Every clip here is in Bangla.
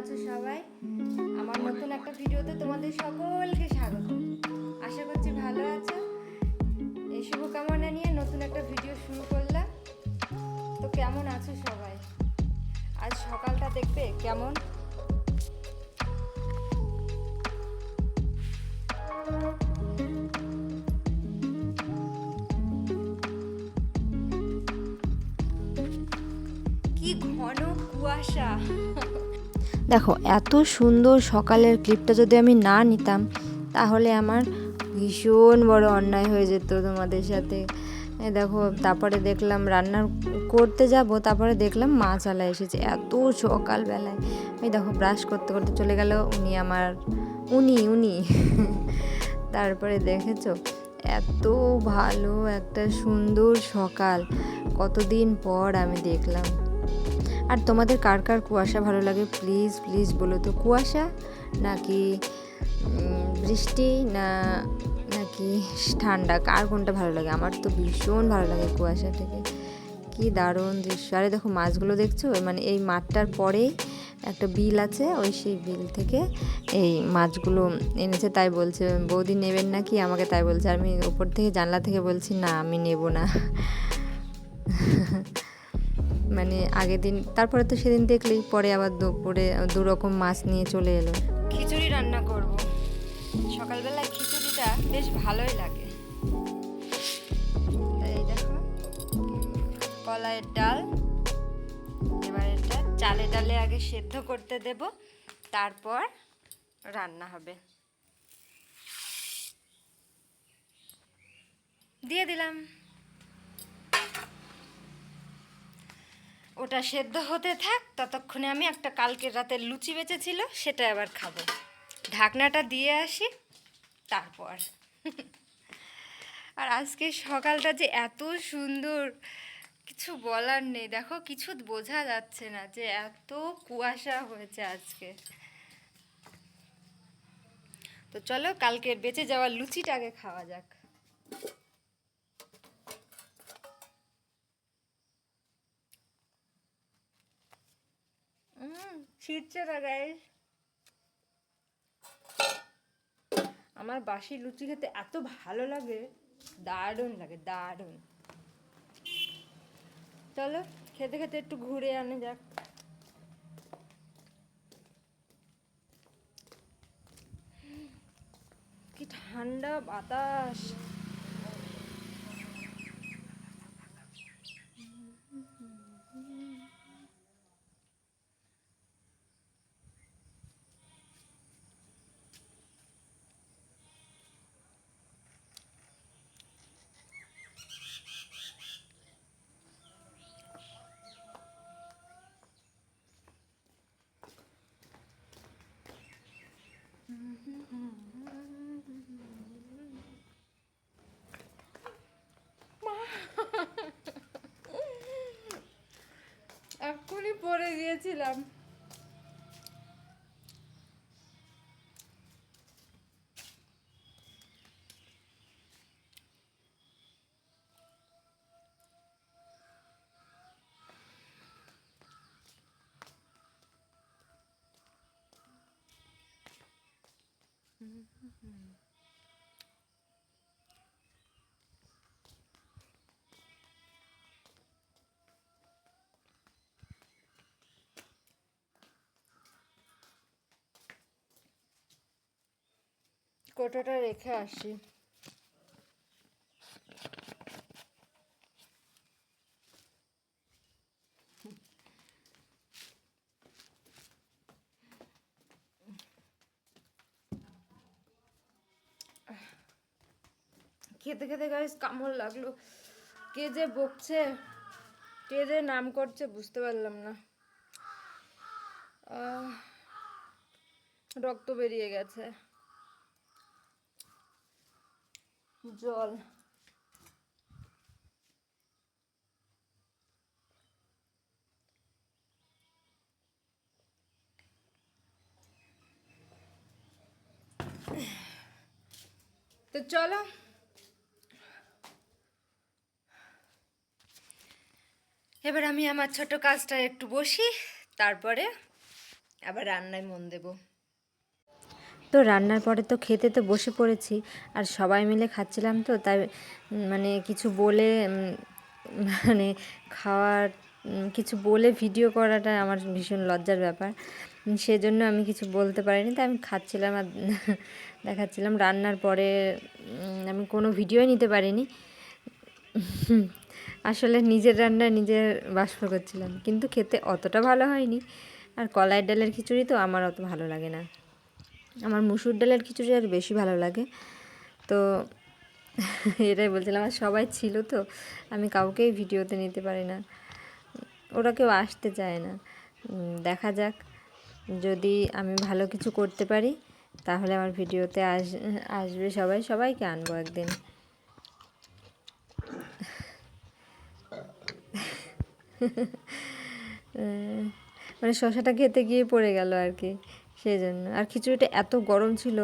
আছো সবাই? আমার নতুন একটা ভিডিওতে তোমাদের সকলকে স্বাগত। আশা করছি ভালো আছো। এই শুভকামনা নিয়ে নতুন একটা ভিডিও শুরু করলাম। তো কেমন আছো সবাই? আজ সকালটা দেখবে কেমন। কি ঘন কুয়াশা। দেখো, এত সুন্দর সকালের ক্লিপটা যদি আমি না নিতাম তাহলে আমার ভীষণ বড় অন্যায় হয়ে যেত তোমাদের সাথে। দেখো, তারপরে দেখলাম রান্না করতে যাব, তারপরে দেখলাম মাছওয়ালা এসেছে এত সকালবেলায়। এই দেখো, ব্রাশ করতে করতে চলে গেল উনি তারপরে দেখেছো, এত ভালো একটা সুন্দর সকাল কতদিন পর আমি দেখলাম। আর তোমাদের কার কার কুয়াশা ভালো লাগে প্লিজ প্লিজ বলো তো। কুয়াশা নাকি বৃষ্টি নাকি ঠান্ডা, কার কোনটা ভালো লাগে? আমার তো ভীষণ ভালো লাগে কুয়াশা থেকে। কি দারুণ দৃশ্য। আরে দেখো, মাছগুলো দেখছো, মানে এই মাঠটার পরেই একটা বিল আছে, সেই বিল থেকে এই মাছগুলো এনেছে। তাই বলছে বৌদি নেবেন নাকি আমাকে, তাই বলছে। আর আমি উপর থেকে জানলা থেকে বলছি না, আমি নেব না। মানে আগের দিন, তারপরে তো সেদিন দেখলেই, পরে আবার দুপুরে 2 রকম মাছ নিয়ে চলে এলো। খিচুড়ি রান্না করব। সকালবেলায় খিচুড়িটা বেশ ভালোই লাগে। এই দেখো, কলাইয়ের ডাল। এবার এটা চালে ডালে আগে সেদ্ধ করতে দেব, তারপর রান্না হবে। দিয়ে দিলাম। ওটা সেদ্ধ হতে থাক, ততক্ষণে আমি একটা কালকের রাতের লুচি বেঁচেছিল সেটা আবার খাবো। ঢাকনাটা দিয়ে আসি তারপর। আর আজকে সকালটা যে এত সুন্দর, কিছু বলার নেই। দেখো, কিছু বোঝা যাচ্ছে না যে এত কুয়াশা হয়েছে আজকে। তো চলো, কালকের বেঁচে যাওয়া লুচিটা আগে খাওয়া যাক। ছিটছে না গাইস। আমার বাসি লুচি খেতে এত ভালো লাগে, দারুণ লাগে, দারুণ। চলো, খেতে খেতে একটু ঘুরে আনে যাক। কি ঠান্ডা বাতাস। এক্ষুনি পড়ে গিয়েছিলাম। কোটোটা রেখে আসি। খেতে খেতে গাইস কামড় লাগলো। কে যে বকছে, কে যে নাম করছে বুঝতে পারলাম না। রক্ত বেরিয়ে গেছে। জল। তো চলো, এবার আমি আমার ছোট কাজটা একটু বসি, তারপরে আবার রান্নায় মন দেব। তো রান্নার পরে তো খেতে তো বসে পড়েছি, আর সবাই মিলে খাচ্ছিলাম, তো তাই মানে কিছু বলে মানে খাওয়ার কিছু বলে ভিডিও করাটা আমার ভীষণ লজ্জার ব্যাপার। সেজন্য আমি কিছু বলতে পারিনি, তাই আমি খাচ্ছিলাম আর দেখাচ্ছিলাম। রান্নার পরে আমি কোনো ভিডিওই নিতে পারিনি। আসলে নিজের রান্না নিজের বাষ্প করছিলাম, কিন্তু খেতে অতটা ভালো হয়নি। আর কলাইয়ের ডালের খিচুড়ি তো আমার অত ভালো লাগে না, আমার মুসুর ডালের খিচুড়ি আর বেশি ভালো লাগে। তো এটাই বলছিলাম, আর সবাই ছিল তো, আমি কাউকেই ভিডিওতে নিতে পারি না, ওরা কেউ আসতে চায় না। দেখা যাক, যদি আমি ভালো কিছু করতে পারি তাহলে আমার ভিডিওতে আসবে সবাই, সবাইকে আনবো একদিন। মানে শশাটা খেতে গিয়ে পড়ে গেল আর কি, সেই জন্য। আর খিচুড়িটা এত গরম ছিল,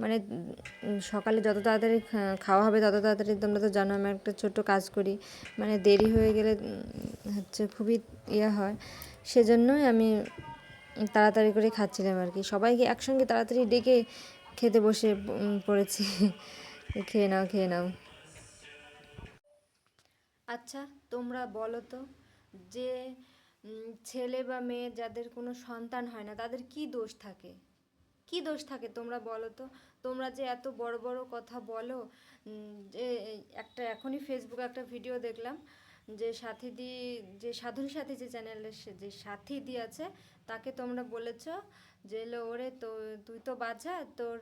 মানে সকালে যত তাড়াতাড়ি খাওয়া হবে তত তাড়াতাড়ি, তোমরা তো জানো আমি একটা ছোট্ট কাজ করি, মানে দেরি হয়ে গেলে হচ্ছে খুবই ইয়ে হয়, সেজন্যই আমি তাড়াতাড়ি করে খাচ্ছিলাম আর কি। সবাইকে একসঙ্গে তাড়াতাড়ি ডেকে খেতে বসে পড়েছি। খেয়ে নাও, খেয়ে নাও। আচ্ছা, তোমরা বলো তো, যে ছেলে বা মেয়ে যাদের কোনো সন্তান হয় না তাদের কি দোষ থাকে? কি দোষ থাকে তোমরা বলো তো? তোমরা যে এত বড় বড় কথা বলো, যে একটা এখনই ফেসবুকে একটা ভিডিও দেখলাম, যে সাথীদি, যে সাধন সাথী যে চ্যানেলের যে সাথীদি আছে, তাকে তোমরা বলেছ যে ওরে তো তুই তো বাচ্চা, তোর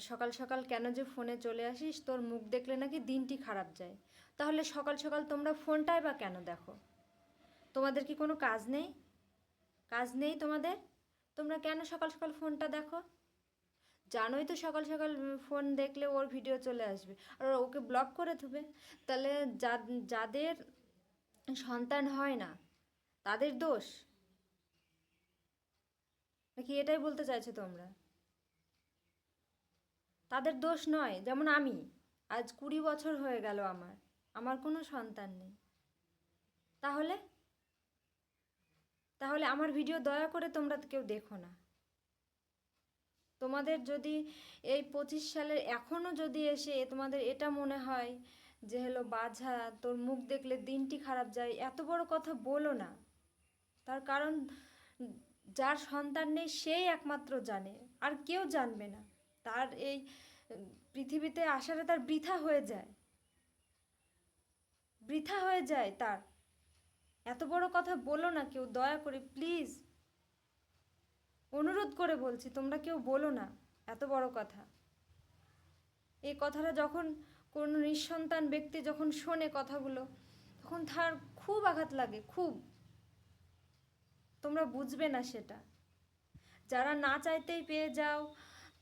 সকাল সকাল কেন যে ফোনে চলে আসিস, তোর মুখ দেখলে নাকি দিনটি খারাপ যায়। তাহলে সকাল সকাল তোমরা ফোনটাই বা কেন দেখো? তোমাদের কি কোনো কাজ নেই? কাজ নেই তোমাদের? তোমরা কেন সকাল সকাল ফোনটা দেখো? জানোই তো সকাল সকাল ফোন দেখলে ওর ভিডিও চলে আসবে, আর ওকে ব্লক করে দেবে। তাহলে যাদের সন্তান হয় না তাদের দোষ নাকি, এটাই বলতে চাইছো তোমরা? তাদের দোষ নয়। যেমন আমি আজ 20 বছর হয়ে গেল, আমার আমার কোনো সন্তান নেই। তাহলে তাহলে আমার ভিডিও দয়া করে তোমরা কেউ দেখো না। তোমাদের যদি এই 25 সালের এখনও যদি এসে তোমাদের এটা মনে হয় যে বাছা, তোর মুখ দেখলে দিনটি খারাপ যায়, এত বড় কথা বলো না। তার কারণ যার সন্তান নেই সেই একমাত্র জানে, আর কেউ জানবে না। তার এই পৃথিবীতে আসাটা তার বৃথা হয়ে যায়, বৃথা হয়ে যায় তার। এত বড় কথা বলো না কেউ, দয়া করে প্লিজ, অনুরোধ করে বলছি, তোমরা কেউ বলো না এত বড় কথা। এই কথাটা যখন কোনো নিঃসন্তান ব্যক্তি যখন শোনে কথাগুলো, তখন তার খুব আঘাত লাগে, খুব। তোমরা বুঝবে না সেটা। যারা না চাইতেই পেয়ে যাও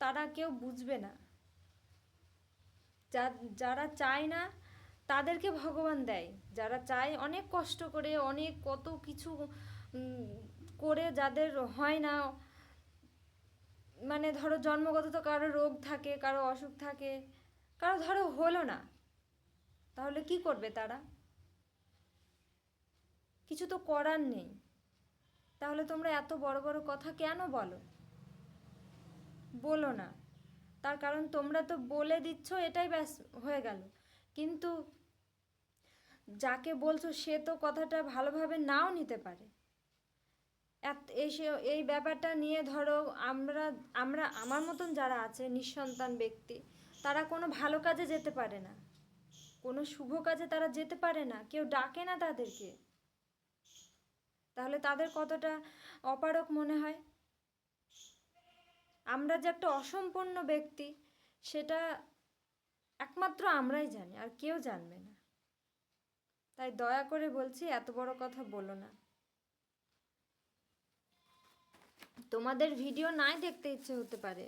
তারা কেউ বুঝবে না। যারা চায় না তাদেরকে ভগবান দেয়। যারা চায় অনেক কষ্ট করে, অনেক কত কিছু করে, যাদের হয় না, মানে ধরো জন্মগত তো কারো রোগ থাকে, কারো অসুখ থাকে, কারো ধরো হলো না, তাহলে কি করবে তারা? কিছু তো করার নেই। তাহলে তোমরা এত বড় বড় কথা কেন বলো? বলো না। তার কারণ তোমরা তো বলে দিচ্ছ, এটাই ব্যাস হয়ে গেল। কিন্তু যাকে বলছো সে তো কথাটা ভালোভাবে নাও নিতে পারে। এসে এই ব্যাপারটা নিয়ে ধরো আমরা আমরা আমার মতন যারা আছে নিঃসন্তান ব্যক্তি, তারা কোনো ভালো কাজে যেতে পারে না, কোনো শুভ কাজে তারা যেতে পারে না, কেউ ডাকে না তাদেরকে। তাহলে তাদের কতটা অপারক মনে হয়। আমরা যে একটা অসম্পূর্ণ ব্যক্তি, সেটা একমাত্র আমরাই জানি, আর কেউ জানবে না। তাই দয়া করে বলছি, এত বড় কথা বলো না। তোমাদের ভিডিও নাই দেখতে ইচ্ছে হতে পারে,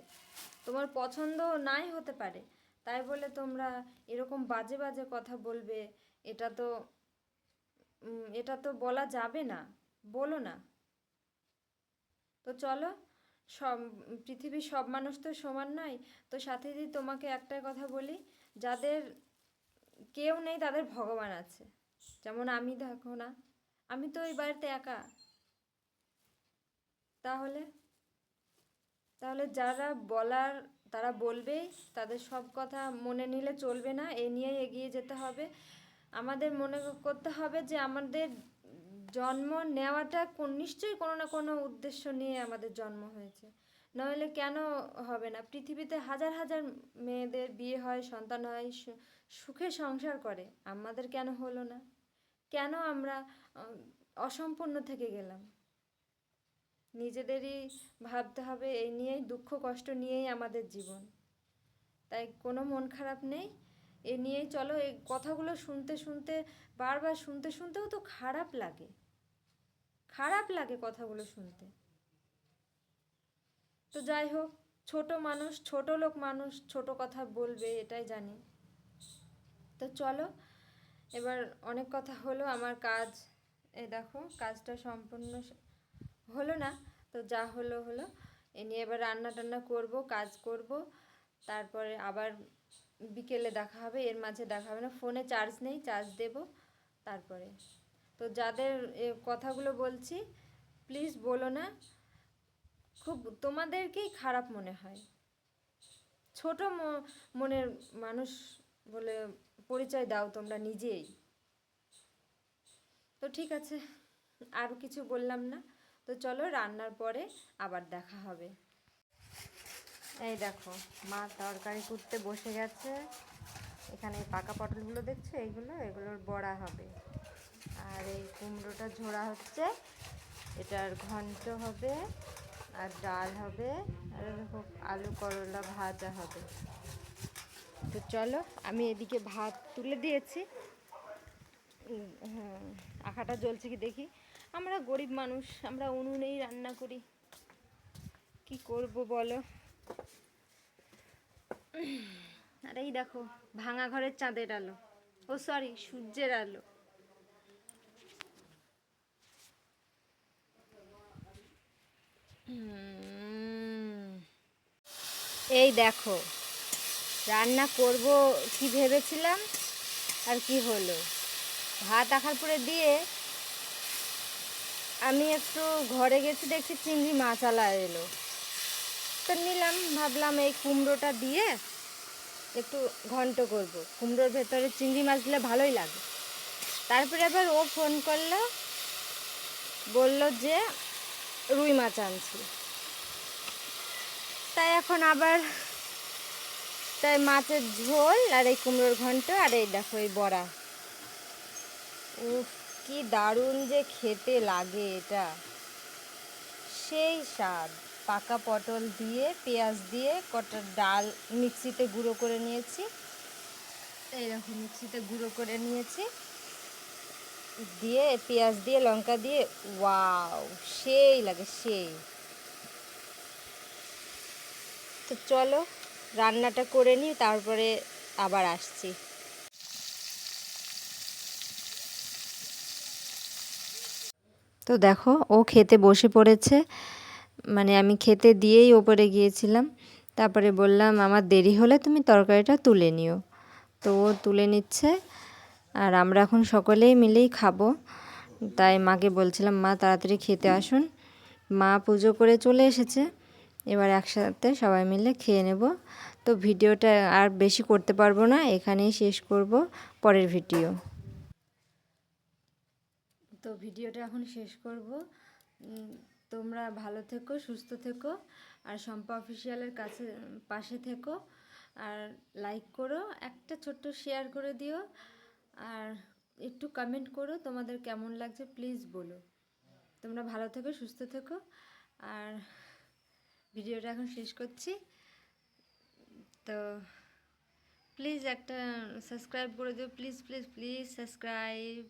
তোমার পছন্দ নাই হতে পারে, তাই বলে তোমরা এরকম বাজে বাজে কথা বলবে, এটা তো এটা তো বলা যাবে না, বলো না। তো চলো, সব পৃথিবীর সব মানুষ তো সমান নয়। তো সাথে যদি তোমাকে একটাই কথা বলি, যাদের কেউ নেই তাদের ভগবান আছে। যেমন আমি, দেখো না, আমি তো এই বাড়িতে একা। তাহলে তাহলে যারা বলার তারা বলবেই, তাদের সব কথা মনে নিলে চলবে না, এ নিয়েই এগিয়ে যেতে হবে। আমাদের মনে করতে হবে যে আমাদের জন্ম নেওয়াটা নিশ্চয়ই কোনো না কোনো উদ্দেশ্য নিয়ে আমাদের জন্ম হয়েছে, নইলে কেন হবে না? পৃথিবীতে হাজার হাজার মেয়েদের বিয়ে হয়, সন্তান হয়, সুখে সংসার করে, আমাদের কেন হলো না? কেন আমরা অসম্পূর্ণ থেকে গেলাম? নিজেদেরই ভাবতে হবে, এই নিয়েই দুঃখ কষ্ট নিয়েই আমাদের জীবন। তাই কোনো মন খারাপ নেই, এ নিয়েই চলো। এই কথাগুলো শুনতে শুনতে, বারবার শুনতে শুনতেও তো খারাপ লাগে, খারাপ লাগে কথাগুলো শুনতে। তো যাই হোক, ছোট মানুষ, ছোট লোক মানুষ, ছোট কথা বলবে, এটাই জানি। তো চলো, এবার অনেক কথা হলো, আমার কাজ, এই দেখো কাজটা সম্পূর্ণ হলো না, তো যা হলো হলো। এ নিয়ে এবার রান্না টান্না করবো, কাজ করব, তারপরে আবার বিকেলে দেখা হবে। এর মাঝে দেখা হবে না, ফোনে চার্জ নেই, চার্জ দেব তারপরে। তো যাদের কথাগুলো বলছি প্লিজ বলো না, খুব তোমাদেরকেই খারাপ মনে হয়, ছোট মনের মানুষ বলে পরিচয় দাও তোমরা নিজেই। তো ঠিক আছে, আর কিছু বললাম না, তো চলো রান্নার পরে আবার দেখা হবে। এই দেখো, মা তরকারি করতে বসে গেছে। এখানে পাকা পটলগুলো দেখছো, এগুলোর বড়া হবে। আর এই কুমড়োটা ঝোড়া হচ্ছে, এটার ঘন্ট হবে, আর ডাল হবে, আর দেখো আলু করলা ভাজা হবে। তো চলো, আমি এদিকে ভাত তুলে দিয়েছি। হ্যাঁ, আখাটা জ্বলছে কি দেখি। আমরা গরিব মানুষ, আমরা উনুনেই রান্না করি, কি করব বলো। আর এই দেখো, ভাঙা ঘরের চাঁদের আলো, ও সরি সূর্যের আলো। এই দেখো, রান্না করব কি ভেবেছিলাম আর কি হলো। ভাত আখার পরে দিয়ে আমি একটু ঘরে গেছি, দেখছি চিংড়ি মাছালা এলো, তো নিলাম, ভাবলাম এই কুমড়োটা দিয়ে একটু ঘন্ট করব, কুমড়োর ভেতরে চিংড়ি মাছ দিলে ভালোই লাগে। তারপরে আবার ও ফোন করলো, বলল যে রুই মাছ আনছি। তাই এখন আবার তাই মাছের ঝোল আর এই কুমড়োর ঘন্ট, আর এই দেখো এই বড়া। উফ, কি দারুণ যে খেতে লাগে এটা, সেই স্বাদ। পাকা পটল দিয়ে, পেঁয়াজ দিয়ে, কটা ডাল মিক্সিতে গুঁড়ো করে নিয়েছি, এইরকম মিক্সিতে গুঁড়ো করে নিয়েছি, দিয়ে পেঁয়াজ দিয়ে লঙ্কা দিয়ে, ওয়াও, সেই লাগে সেই। তো চলো রান্নাটা করে নিই, তারপরে আবার আসছি। তো দেখো, ও খেতে বসে পড়েছে, মানে আমি খেতে দিয়েই ওপরে গিয়েছিলাম। তারপরে বললাম আমার দেরি হলে তুমি তরকারিটা তুলে নিও, তো ও তুলে নিচ্ছে। আর আমরা এখন সকলেই মিলেই খাবো, তাই মাকে বলছিলাম মা তাড়াতাড়ি খেতে আসুন। মা পুজো করে চলে এসেছে, এবার একসাথে সবাই মিলে খেয়ে নেব। তো ভিডিওটা আর বেশি করতে পারবো না, এখানেই শেষ করব পরের ভিডিও। তো ভিডিওটা এখন শেষ করব। তোমরা ভালো থেকো, সুস্থ থেকো, আর শম্পা অফিসিয়ালের পাশে থেকো, আর লাইক করো, একটা ছোট্ট শেয়ার করে দিও, আর একটু কমেন্ট করো তোমাদের কেমন লাগছে, প্লিজ বলো। তোমরা ভালো থেকো, সুস্থ থেকো, আর ভিডিওটা এখন শেষ করছি। তো প্লিজ একটা সাবস্ক্রাইব করে দিও, প্লিজ প্লিজ প্লিজ সাবস্ক্রাইব।